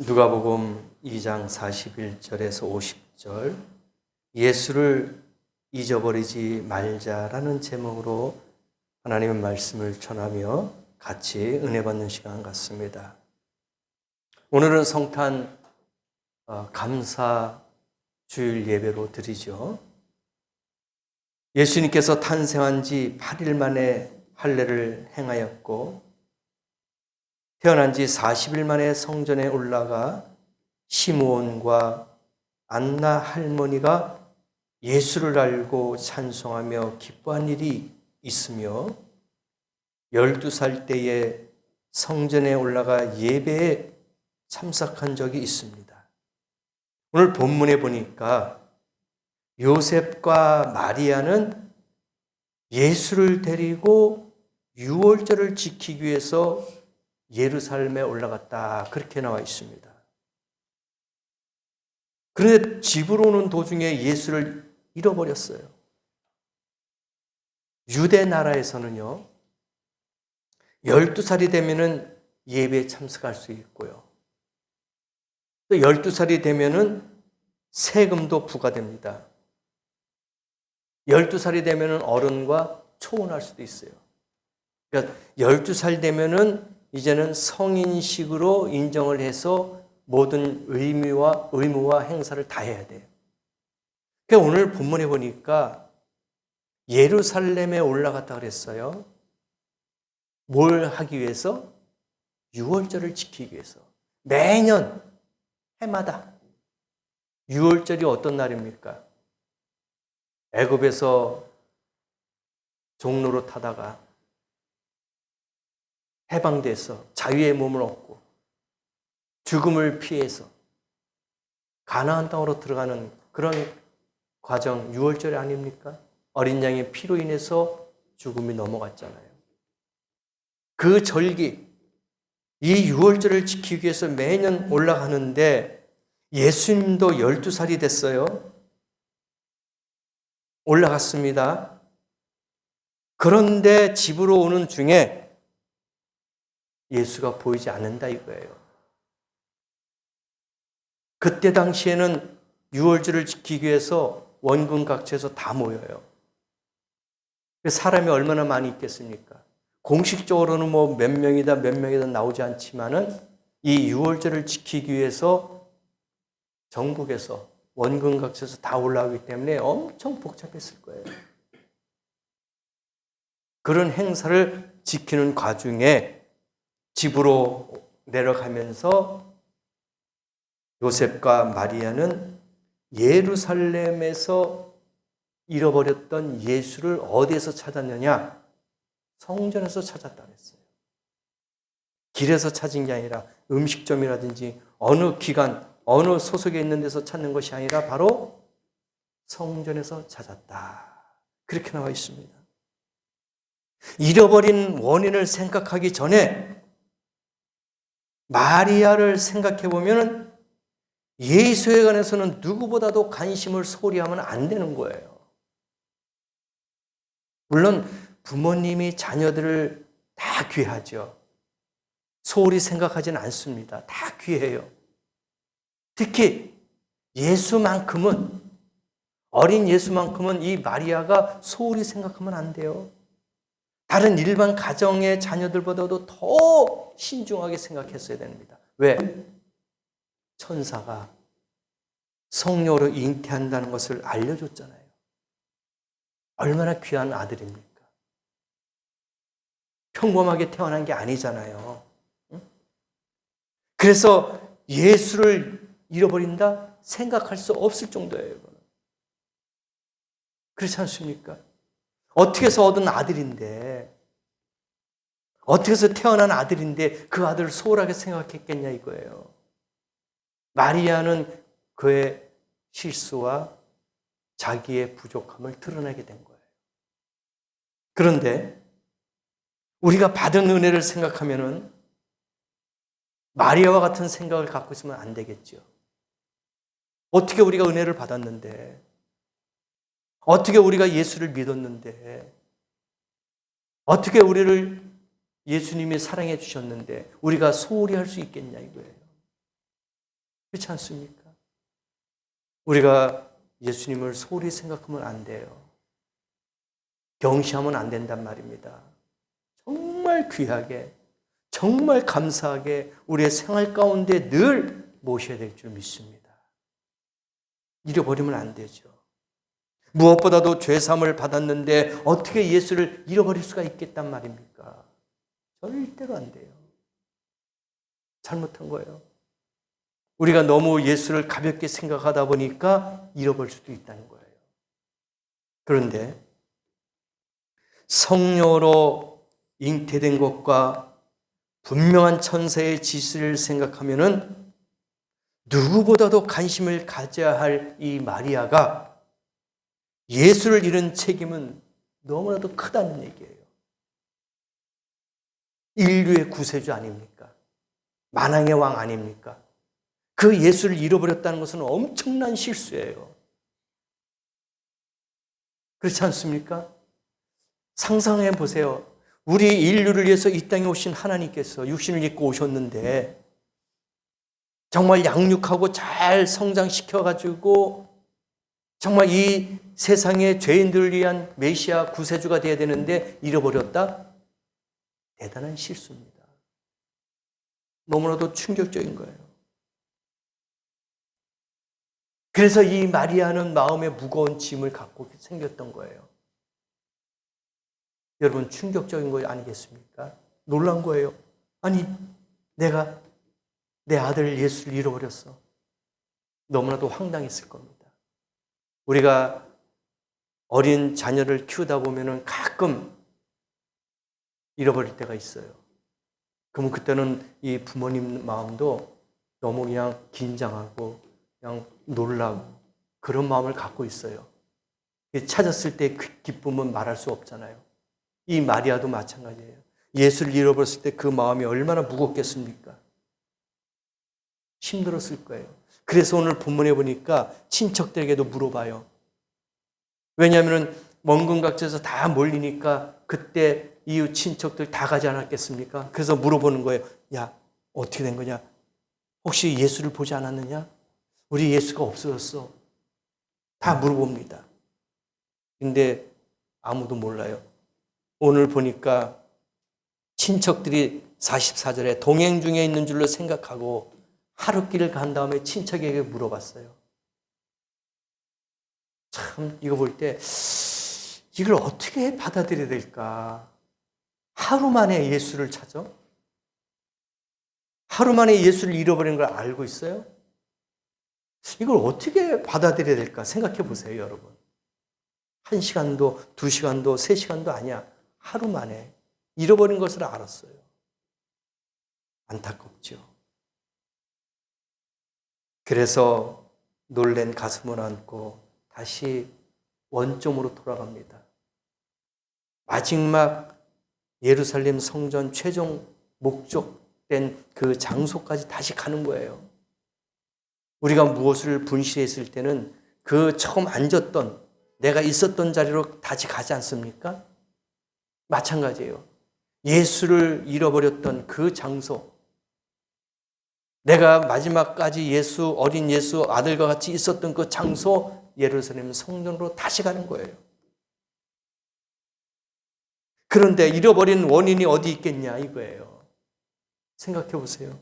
누가복음 2장 41절에서 50절 예수를 잊어버리지 말자라는 제목으로 하나님의 말씀을 전하며 같이 은혜 받는 시간 같습니다. 오늘은 성탄 감사 주일 예배로 드리죠. 예수님께서 탄생한 지 8일 만에 할례를 행하였고 태어난 지 40일 만에 성전에 올라가 시므온과 안나 할머니가 예수를 알고 찬송하며 기뻐한 일이 있으며 12살 때에 성전에 올라가 예배에 참석한 적이 있습니다. 오늘 본문에 보니까 요셉과 마리아는 예수를 데리고 유월절을 지키기 위해서 예루살렘에 올라갔다, 그렇게 나와 있습니다. 그런데 집으로 오는 도중에 예수를 잃어버렸어요. 유대 나라에서는요, 12살이 되면은 예배에 참석할 수 있고요. 또 12살이 되면은 세금도 부과됩니다. 12살이 되면은 어른과 초혼할 수도 있어요. 그러니까 12살 되면은 이제는 성인식으로 인정을 해서 모든 의무와 행사를 다 해야 돼요. 그러니까 오늘 본문에 보니까 예루살렘에 올라갔다 그랬어요. 뭘 하기 위해서? 유월절을 지키기 위해서. 매년 해마다 유월절이 어떤 날입니까? 애굽에서 종로로 타다가 해방돼서 자유의 몸을 얻고 죽음을 피해서 가나안 땅으로 들어가는 그런 과정, 유월절 아닙니까? 어린 양의 피로 인해서 죽음이 넘어갔잖아요. 그 절기, 이 유월절을 지키기 위해서 매년 올라가는데 예수님도 12살이 됐어요. 올라갔습니다. 그런데 집으로 오는 중에 예수가 보이지 않는다 이거예요. 그때 당시에는 유월절을 지키기 위해서 원군 각처에서 다 모여요. 사람이 얼마나 많이 있겠습니까? 공식적으로는 뭐 몇 명이다 나오지 않지만은 이 유월절을 지키기 위해서 전국에서 원군 각처에서 다 올라오기 때문에 엄청 복잡했을 거예요. 그런 행사를 지키는 과정에 집으로 내려가면서 요셉과 마리아는 예루살렘에서 잃어버렸던 예수를 어디에서 찾았느냐? 성전에서 찾았다 그랬어요. 길에서 찾은 게 아니라 음식점이라든지 어느 기관, 어느 소속에 있는 데서 찾는 것이 아니라 바로 성전에서 찾았다, 그렇게 나와 있습니다. 잃어버린 원인을 생각하기 전에 마리아를 생각해 보면 예수에 관해서는 누구보다도 관심을 소홀히 하면 안 되는 거예요. 물론 부모님이 자녀들을 다 귀하죠. 소홀히 생각하지는 않습니다. 다 귀해요. 특히 예수만큼은, 어린 예수만큼은 이 마리아가 소홀히 생각하면 안 돼요. 다른 일반 가정의 자녀들보다도 더 신중하게 생각했어야 됩니다. 왜? 천사가 성녀로 잉태한다는 것을 알려줬잖아요. 얼마나 귀한 아들입니까? 평범하게 태어난 게 아니잖아요. 그래서 예수를 잃어버린다? 생각할 수 없을 정도예요. 그렇지 않습니까? 어떻게 해서 얻은 아들인데, 어떻게 해서 태어난 아들인데 그 아들을 소홀하게 생각했겠냐 이거예요. 마리아는 그의 실수와 자기의 부족함을 드러내게 된 거예요. 그런데 우리가 받은 은혜를 생각하면은 마리아와 같은 생각을 갖고 있으면 안 되겠죠. 어떻게 우리가 은혜를 받았는데, 어떻게 우리가 예수를 믿었는데, 어떻게 우리를 예수님이 사랑해 주셨는데 우리가 소홀히 할 수 있겠냐 이거예요. 그렇지 않습니까? 우리가 예수님을 소홀히 생각하면 안 돼요. 경시하면 안 된단 말입니다. 정말 귀하게, 정말 감사하게 우리의 생활 가운데 늘 모셔야 될 줄 믿습니다. 잃어버리면 안 되죠. 무엇보다도 죄사함을 받았는데 어떻게 예수를 잃어버릴 수가 있겠단 말입니까? 절대로 안 돼요. 잘못한 거예요. 우리가 너무 예수를 가볍게 생각하다 보니까 잃어버릴 수도 있다는 거예요. 그런데 성령으로 잉태된 것과 분명한 천사의 지시를 생각하면은 누구보다도 관심을 가져야 할 이 마리아가 예수를 잃은 책임은 너무나도 크다는 얘기예요. 인류의 구세주 아닙니까? 만왕의 왕 아닙니까? 그 예수를 잃어버렸다는 것은 엄청난 실수예요. 그렇지 않습니까? 상상해 보세요. 우리 인류를 위해서 이 땅에 오신 하나님께서 육신을 입고 오셨는데 정말 양육하고 잘 성장시켜가지고 정말 이 세상의 죄인들을 위한 메시아 구세주가 되어야 되는데 잃어버렸다? 대단한 실수입니다. 너무나도 충격적인 거예요. 그래서 이 마리아는 마음에 무거운 짐을 갖고 생겼던 거예요. 여러분 충격적인 거 아니겠습니까? 놀란 거예요. 아니 내가 내 아들 예수를 잃어버렸어. 너무나도 황당했을 겁니다. 우리가 어린 자녀를 키우다 보면은 가끔 잃어버릴 때가 있어요. 그러면 그때는 이 부모님 마음도 너무 그냥 긴장하고 그냥 놀라고 그런 마음을 갖고 있어요. 찾았을 때 그 기쁨은 말할 수 없잖아요. 이 마리아도 마찬가지예요. 예수를 잃어버렸을 때 그 마음이 얼마나 무겁겠습니까? 힘들었을 거예요. 그래서 오늘 본문에 보니까 친척들에게도 물어봐요. 왜냐하면 먼 각지에서 다 몰리니까 그때 이웃 친척들 다 가지 않았겠습니까? 그래서 물어보는 거예요. 야, 어떻게 된 거냐? 혹시 예수를 보지 않았느냐? 우리 예수가 없어졌어. 다 물어봅니다. 근데 아무도 몰라요. 오늘 보니까 친척들이 44절에 동행 중에 있는 줄로 생각하고 하루길을 간 다음에 친척에게 물어봤어요. 참 이거 볼 때 이걸 어떻게 받아들여야 될까? 하루 만에 예수를 찾아? 하루 만에 예수를 잃어버린 걸 알고 있어요? 이걸 어떻게 받아들여야 될까? 생각해 보세요, 여러분. 1시간도, 2시간도, 3시간도 아니야. 하루 만에 잃어버린 것을 알았어요. 안타깝죠. 그래서 놀란 가슴을 안고 다시 원점으로 돌아갑니다. 마지막 예루살렘 성전 최종 목적된 그 장소까지 다시 가는 거예요. 우리가 무엇을 분실했을 때는 그 처음 앉았던 내가 있었던 자리로 다시 가지 않습니까? 마찬가지예요. 예수를 잃어버렸던 그 장소, 내가 마지막까지 어린 예수 아들과 같이 있었던 그 장소, 예루살렘 성전으로 다시 가는 거예요. 그런데 잃어버린 원인이 어디 있겠냐 이거예요. 생각해 보세요.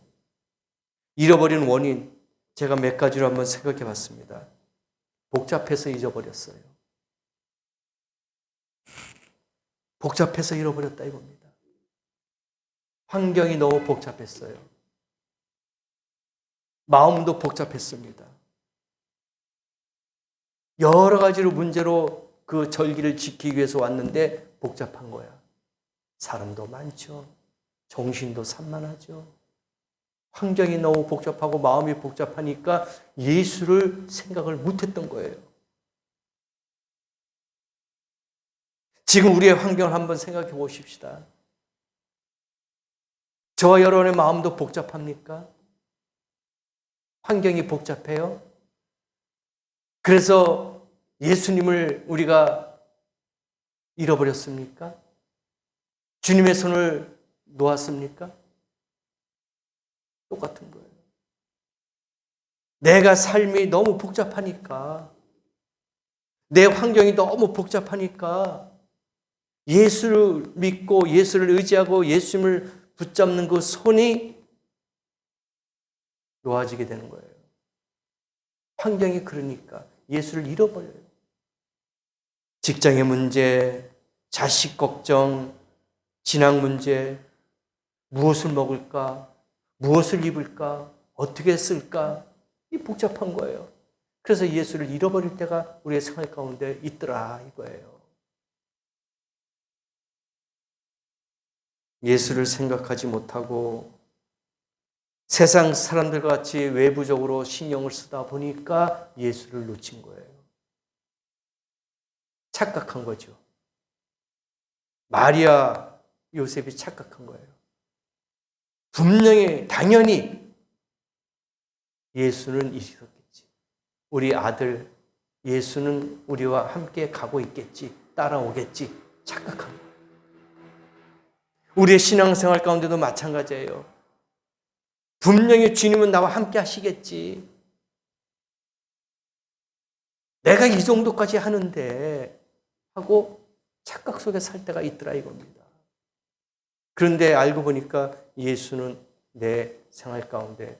잃어버린 원인, 제가 몇 가지로 한번 생각해 봤습니다. 복잡해서 잊어버렸어요. 복잡해서 잃어버렸다 이겁니다. 환경이 너무 복잡했어요. 마음도 복잡했습니다. 여러 가지로 문제로 그 절기를 지키기 위해서 왔는데 복잡한 거야. 사람도 많죠. 정신도 산만하죠. 환경이 너무 복잡하고 마음이 복잡하니까 예수를 생각을 못했던 거예요. 지금 우리의 환경을 한번 생각해 보십시다. 저와 여러분의 마음도 복잡합니까? 환경이 복잡해요? 그래서 예수님을 우리가 잃어버렸습니까? 주님의 손을 놓았습니까? 똑같은 거예요. 내가 삶이 너무 복잡하니까, 내 환경이 너무 복잡하니까 예수를 믿고 예수를 의지하고 예수님을 붙잡는 그 손이 놓아지게 되는 거예요. 환경이 그러니까 예수를 잃어버려요. 직장의 문제, 자식 걱정, 진학 문제, 무엇을 먹을까, 무엇을 입을까, 어떻게 쓸까, 이 복잡한 거예요. 그래서 예수를 잃어버릴 때가 우리의 생활 가운데 있더라 이거예요. 예수를 생각하지 못하고 세상 사람들과 같이 외부적으로 신경을 쓰다 보니까 예수를 놓친 거예요. 착각한 거죠. 마리아, 요셉이 착각한 거예요. 분명히 당연히 예수는 있었겠지. 우리 아들 예수는 우리와 함께 가고 있겠지. 따라오겠지. 착각한 거예요. 우리의 신앙생활 가운데도 마찬가지예요. 분명히 주님은 나와 함께 하시겠지. 내가 이 정도까지 하는데 하고 착각 속에 살 때가 있더라 이겁니다. 그런데 알고 보니까 예수는 내 생활 가운데,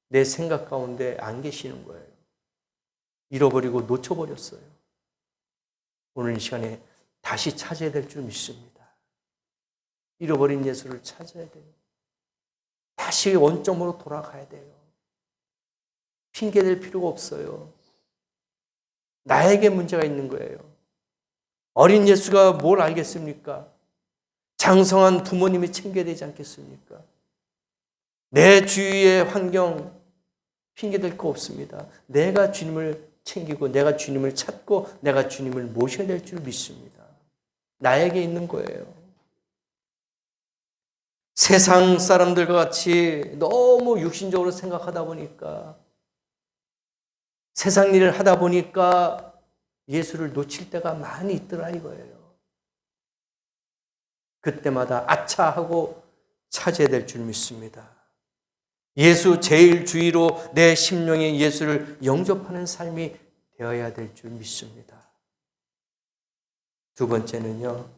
내 생각 가운데 안 계시는 거예요. 잃어버리고 놓쳐버렸어요. 오늘 이 시간에 다시 찾아야 될 줄 믿습니다. 잃어버린 예수를 찾아야 돼요. 다시 원점으로 돌아가야 돼요. 핑계댈 필요가 없어요. 나에게 문제가 있는 거예요. 어린 예수가 뭘 알겠습니까? 장성한 부모님이 챙겨야 되지 않겠습니까? 내 주위의 환경 핑계댈 거 없습니다. 내가 주님을 챙기고 내가 주님을 찾고 내가 주님을 모셔야 될 줄 믿습니다. 나에게 있는 거예요. 세상 사람들과 같이 너무 육신적으로 생각하다 보니까 세상 일을 하다 보니까 예수를 놓칠 때가 많이 있더라 이거예요. 그때마다 아차 하고 찾아야 될 줄 믿습니다. 예수 제일 주위로 내 심령의 예수를 영접하는 삶이 되어야 될 줄 믿습니다. 두 번째는요.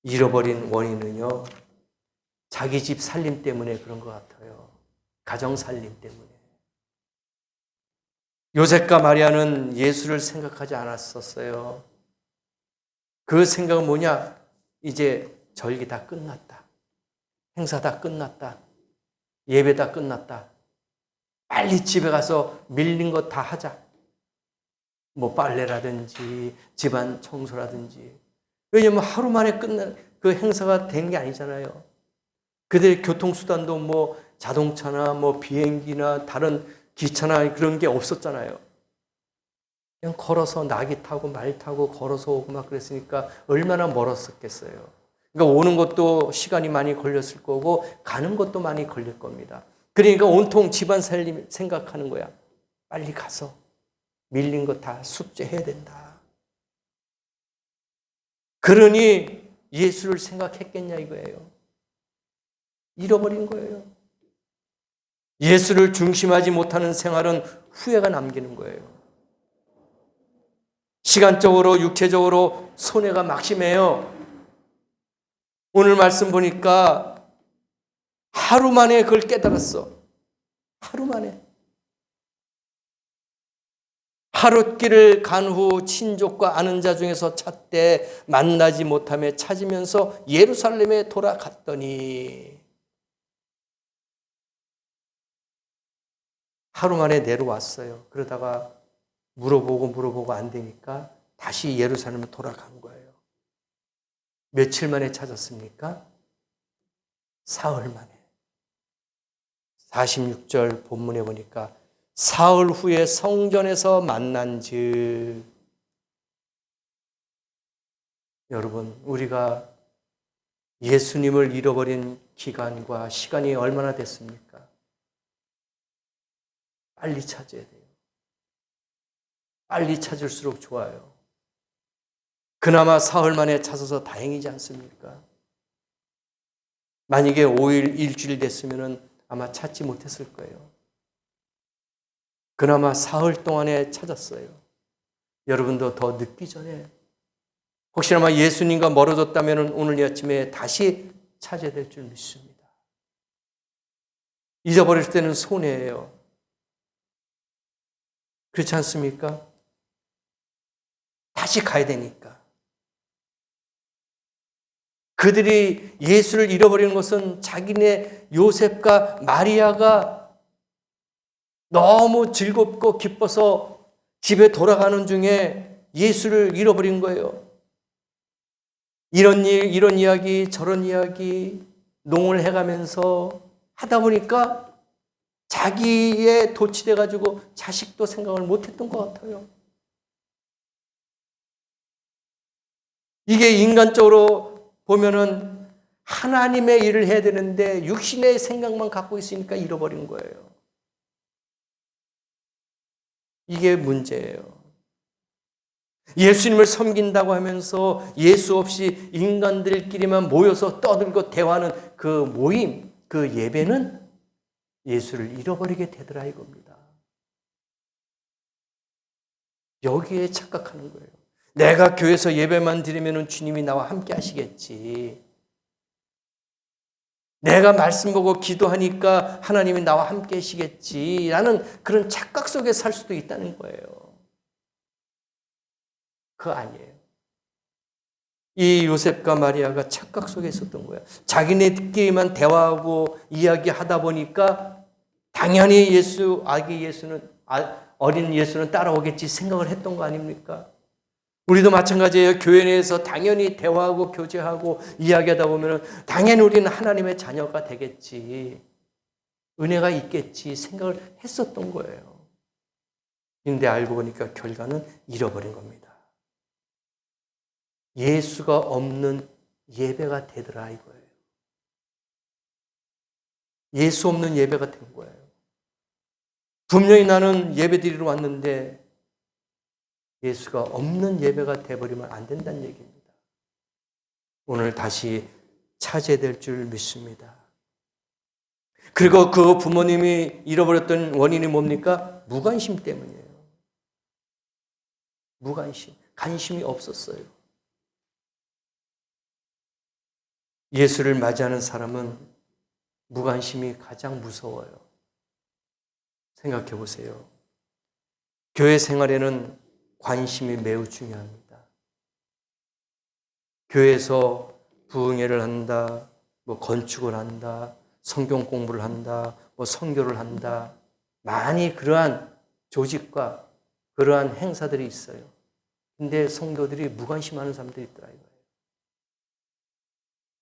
잃어버린 원인은요. 자기 집 살림 때문에 그런 것 같아요. 가정 살림 때문에. 요셉과 마리아는 예수를 생각하지 않았었어요. 그 생각은 뭐냐? 이제 절기 다 끝났다. 행사 다 끝났다. 예배 다 끝났다. 빨리 집에 가서 밀린 것 다 하자. 뭐 빨래라든지 집안 청소라든지. 왜냐면 하루 만에 끝난 그 행사가 된 게 아니잖아요. 그들의 교통수단도 뭐 자동차나 뭐 비행기나 다른 기차나 그런 게 없었잖아요. 그냥 걸어서 낙이 타고 말 타고 걸어서 오고 막 그랬으니까 얼마나 멀었었겠어요. 그러니까 오는 것도 시간이 많이 걸렸을 거고 가는 것도 많이 걸릴 겁니다. 그러니까 온통 집안 살림 생각하는 거야. 빨리 가서 밀린 거 다 숙제해야 된다. 그러니 예수를 생각했겠냐 이거예요. 잃어버린 거예요. 예수를 중심하지 못하는 생활은 후회가 남기는 거예요. 시간적으로 육체적으로 손해가 막심해요. 오늘 말씀 보니까 하루 만에 그걸 깨달았어. 하루 만에. 하룻길을 간 후 친족과 아는 자 중에서 찾되 만나지 못하며 찾으면서 예루살렘에 돌아갔더니 하루 만에 내려왔어요. 그러다가 물어보고 안 되니까 다시 예루살렘에 돌아간 거예요. 며칠 만에 찾았습니까? 사흘 만에. 46절 본문에 보니까 사흘 후에 성전에서 만난즉. 여러분, 우리가 예수님을 잃어버린 기간과 시간이 얼마나 됐습니까? 빨리 찾아야 돼요. 빨리 찾을수록 좋아요. 그나마 사흘 만에 찾아서 다행이지 않습니까? 만약에 5일, 일주일 됐으면 아마 찾지 못했을 거예요. 그나마 사흘 동안에 찾았어요. 여러분도 더 늦기 전에 혹시나 예수님과 멀어졌다면 오늘 이 아침에 다시 찾아야 될 줄 믿습니다. 잊어버릴 때는 손해예요. 그렇지 않습니까? 다시 가야 되니까. 그들이 예수를 잃어버리는 것은 자기네 요셉과 마리아가 너무 즐겁고 기뻐서 집에 돌아가는 중에 예수를 잃어버린 거예요. 이런 일, 이런 이야기, 저런 이야기, 농을 해가면서 하다 보니까 자기에 도취돼가지고 자식도 생각을 못했던 것 같아요. 이게 인간적으로 보면은 하나님의 일을 해야 되는데 육신의 생각만 갖고 있으니까 잃어버린 거예요. 이게 문제예요. 예수님을 섬긴다고 하면서 예수 없이 인간들끼리만 모여서 떠들고 대화하는 그 모임, 그 예배는 예수를 잃어버리게 되더라 이겁니다. 여기에 착각하는 거예요. 내가 교회에서 예배만 드리면 주님이 나와 함께 하시겠지. 내가 말씀 보고 기도하니까 하나님이 나와 함께 하시겠지라는 그런 착각 속에 살 수도 있다는 거예요. 그거 아니에요. 이 요셉과 마리아가 착각 속에 있었던 거예요. 자기네들끼리만 대화하고 이야기하다 보니까 당연히 아기 예수는, 어린 예수는 따라오겠지 생각을 했던 거 아닙니까? 우리도 마찬가지예요. 교회 내에서 당연히 대화하고 교제하고 이야기하다 보면 당연히 우리는 하나님의 자녀가 되겠지. 은혜가 있겠지 생각을 했었던 거예요. 근데 알고 보니까 결과는 잃어버린 겁니다. 예수가 없는 예배가 되더라 이거예요. 예수 없는 예배가 된 거예요. 분명히 나는 예배 드리러 왔는데 예수가 없는 예배가 돼버리면 안 된다는 얘기입니다. 오늘 다시 찾아야 될 줄 믿습니다. 그리고 그 부모님이 잃어버렸던 원인이 뭡니까? 무관심 때문이에요. 무관심. 관심이 없었어요. 예수를 맞이하는 사람은 무관심이 가장 무서워요. 생각해 보세요. 교회 생활에는 관심이 매우 중요합니다. 교회에서 부흥회를 한다, 건축을 한다, 성경 공부를 한다, 선교를 한다. 많이 그러한 조직과 그러한 행사들이 있어요. 근데 성도들이 무관심하는 사람들이 있더라고요.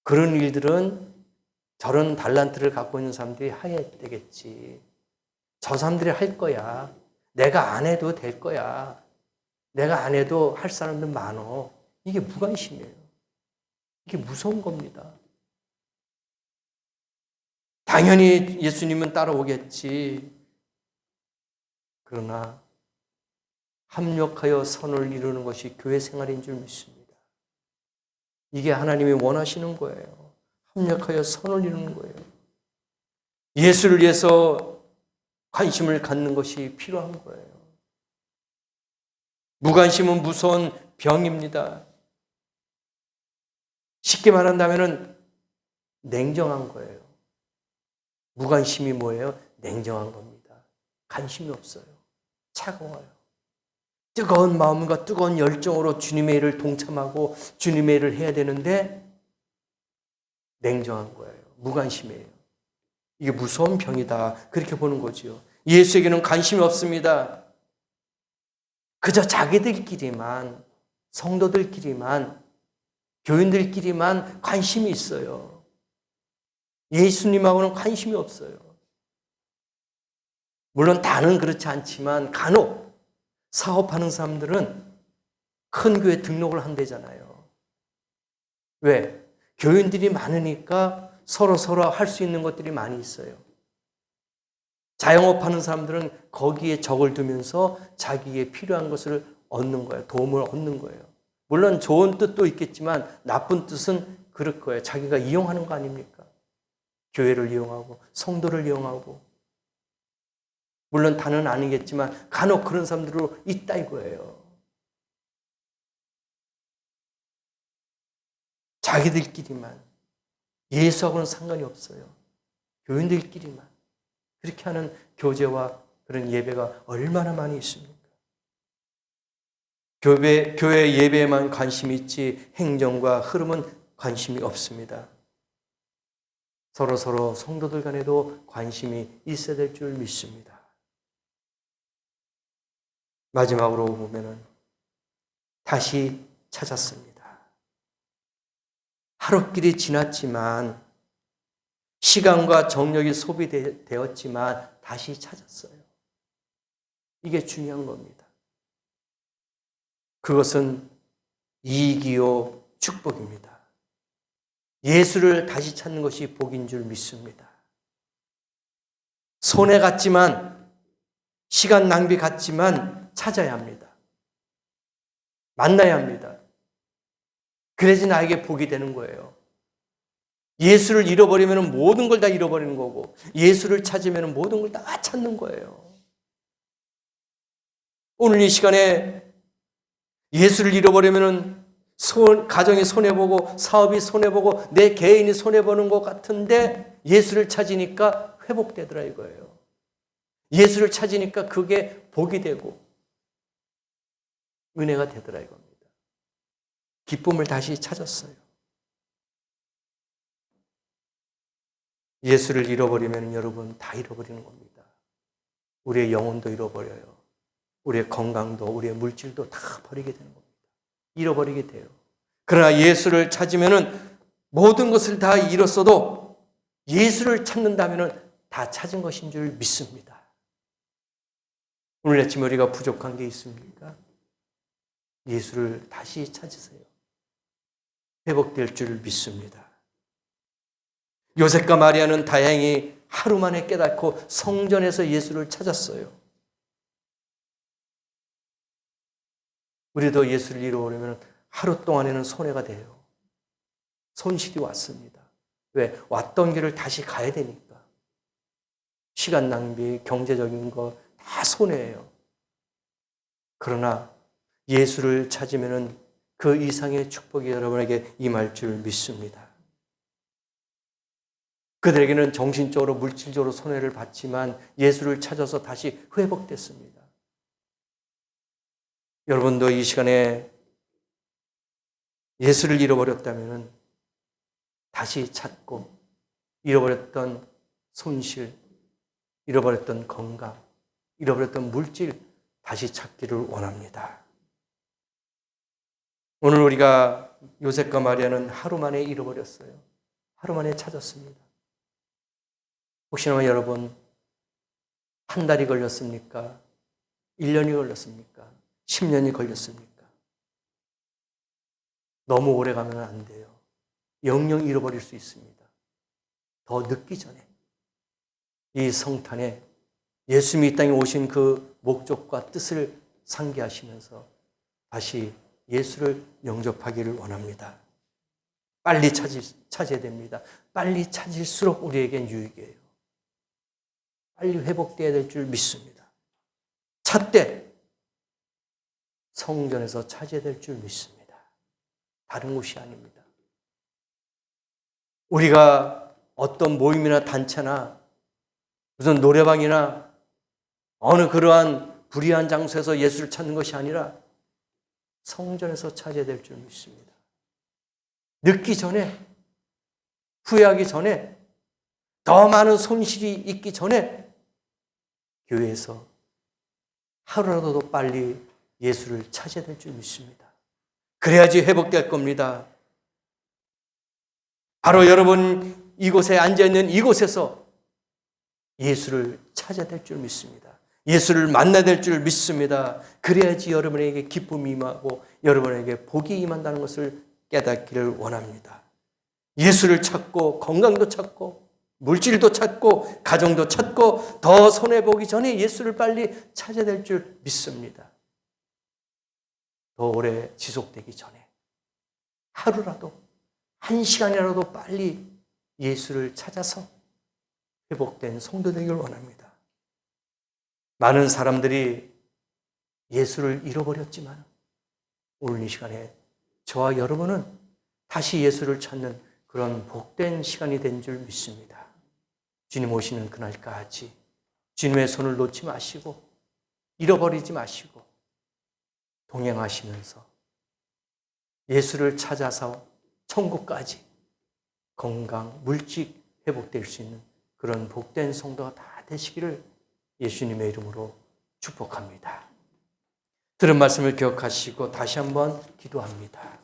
그런 일들은 저런 달란트를 갖고 있는 사람들이 해야 되겠지. 저 사람들이 할 거야. 내가 안 해도 될 거야. 내가 안 해도 할 사람들 많어. 이게 무관심이에요. 이게 무서운 겁니다. 당연히 예수님은 따라오겠지. 그러나 합력하여 선을 이루는 것이 교회 생활인 줄 믿습니다. 이게 하나님이 원하시는 거예요. 합력하여 선을 이루는 거예요. 예수를 위해서 관심을 갖는 것이 필요한 거예요. 무관심은 무서운 병입니다. 쉽게 말한다면 냉정한 거예요. 무관심이 뭐예요? 냉정한 겁니다. 관심이 없어요. 차가워요. 뜨거운 마음과 뜨거운 열정으로 주님의 일을 동참하고 주님의 일을 해야 되는데 냉정한 거예요. 무관심이에요. 이게 무서운 병이다. 그렇게 보는 거죠. 예수에게는 관심이 없습니다. 그저 자기들끼리만, 성도들끼리만, 교인들끼리만 관심이 있어요. 예수님하고는 관심이 없어요. 물론 다는 그렇지 않지만 간혹 사업하는 사람들은 큰 교회 등록을 한대잖아요. 왜? 교인들이 많으니까 서로 할 수 있는 것들이 많이 있어요. 자영업하는 사람들은 거기에 적을 두면서 자기에 필요한 것을 얻는 거예요. 도움을 얻는 거예요. 물론 좋은 뜻도 있겠지만 나쁜 뜻은 그럴 거예요. 자기가 이용하는 거 아닙니까? 교회를 이용하고 성도를 이용하고. 물론 다는 아니겠지만 간혹 그런 사람들도 있다 이거예요. 자기들끼리만, 예수하고는 상관이 없어요. 교인들끼리만 그렇게 하는 교제와 그런 예배가 얼마나 많이 있습니까? 교회 예배에만 관심이 있지 행정과 흐름은 관심이 없습니다. 서로 성도들 간에도 관심이 있어야 될 줄 믿습니다. 마지막으로 보면은 다시 찾았습니다. 하루길이 지났지만 시간과 정력이 소비되었지만 다시 찾았어요. 이게 중요한 겁니다. 그것은 이익이요 축복입니다. 예수를 다시 찾는 것이 복인 줄 믿습니다. 손해 같지만 시간 낭비 같지만 찾아야 합니다. 만나야 합니다. 그래야지 나에게 복이 되는 거예요. 예수를 잃어버리면 모든 걸 다 잃어버리는 거고 예수를 찾으면 모든 걸 다 찾는 거예요. 오늘 이 시간에 예수를 잃어버리면 가정이 손해보고 사업이 손해보고 내 개인이 손해보는 것 같은데 예수를 찾으니까 회복되더라 이거예요. 예수를 찾으니까 그게 복이 되고 은혜가 되더라 이겁니다. 기쁨을 다시 찾았어요. 예수를 잃어버리면 여러분 다 잃어버리는 겁니다. 우리의 영혼도 잃어버려요. 우리의 건강도 우리의 물질도 다 버리게 되는 겁니다. 잃어버리게 돼요. 그러나 예수를 찾으면 모든 것을 다 잃었어도 예수를 찾는다면 다 찾은 것인 줄 믿습니다. 오늘 아침 우리가 부족한 게 있습니까? 예수를 다시 찾으세요. 회복될 줄 믿습니다. 요셉과 마리아는 다행히 하루 만에 깨닫고 성전에서 예수를 찾았어요. 우리도 예수를 잃어버리면 하루 동안에는 손해가 돼요. 손실이 왔습니다. 왜? 왔던 길을 다시 가야 되니까. 시간 낭비, 경제적인 거 다 손해예요. 그러나 예수를 찾으면 그 이상의 축복이 여러분에게 임할 줄 믿습니다. 그들에게는 정신적으로 물질적으로 손해를 봤지만 예수를 찾아서 다시 회복됐습니다. 여러분도 이 시간에 예수를 잃어버렸다면 다시 찾고 잃어버렸던 손실, 잃어버렸던 건강, 잃어버렸던 물질 다시 찾기를 원합니다. 오늘 우리가 요셉과 마리아는 하루 만에 잃어버렸어요. 하루 만에 찾았습니다. 혹시나 여러분 한 달이 걸렸습니까? 1년이 걸렸습니까? 10년이 걸렸습니까? 너무 오래 가면 안 돼요. 영영 잃어버릴 수 있습니다. 더 늦기 전에 이 성탄에 예수님이 이 땅에 오신 그 목적과 뜻을 상기하시면서 다시 예수를 영접하기를 원합니다. 빨리 찾아야 됩니다. 빨리 찾을수록 우리에겐 유익이에요. 빨리 회복되어야 될 줄 믿습니다. 찾되 성전에서 찾아야 될 줄 믿습니다. 다른 곳이 아닙니다. 우리가 어떤 모임이나 단체나 무슨 노래방이나 어느 그러한 불의한 장소에서 예수를 찾는 것이 아니라 성전에서 찾아야 될 줄 믿습니다. 늦기 전에, 후회하기 전에, 더 많은 손실이 있기 전에 교회에서 하루라도 더 빨리 예수를 찾아야 될 줄 믿습니다. 그래야지 회복될 겁니다. 바로 여러분 이곳에 앉아있는 이곳에서 예수를 찾아야 될 줄 믿습니다. 예수를 만나야 될 줄 믿습니다. 그래야지 여러분에게 기쁨이 임하고 여러분에게 복이 임한다는 것을 깨닫기를 원합니다. 예수를 찾고 건강도 찾고 물질도 찾고 가정도 찾고 더 손해보기 전에 예수를 빨리 찾아야 될 줄 믿습니다. 더 오래 지속되기 전에 하루라도 한 시간이라도 빨리 예수를 찾아서 회복된 성도 되기를 원합니다. 많은 사람들이 예수를 잃어버렸지만 오늘 이 시간에 저와 여러분은 다시 예수를 찾는 그런 복된 시간이 된 줄 믿습니다. 주님 오시는 그날까지 주님의 손을 놓지 마시고 잃어버리지 마시고 동행하시면서 예수를 찾아서 천국까지 건강, 물질 회복될 수 있는 그런 복된 성도가 다 되시기를 예수님의 이름으로 축복합니다. 들은 말씀을 기억하시고 다시 한번 기도합니다.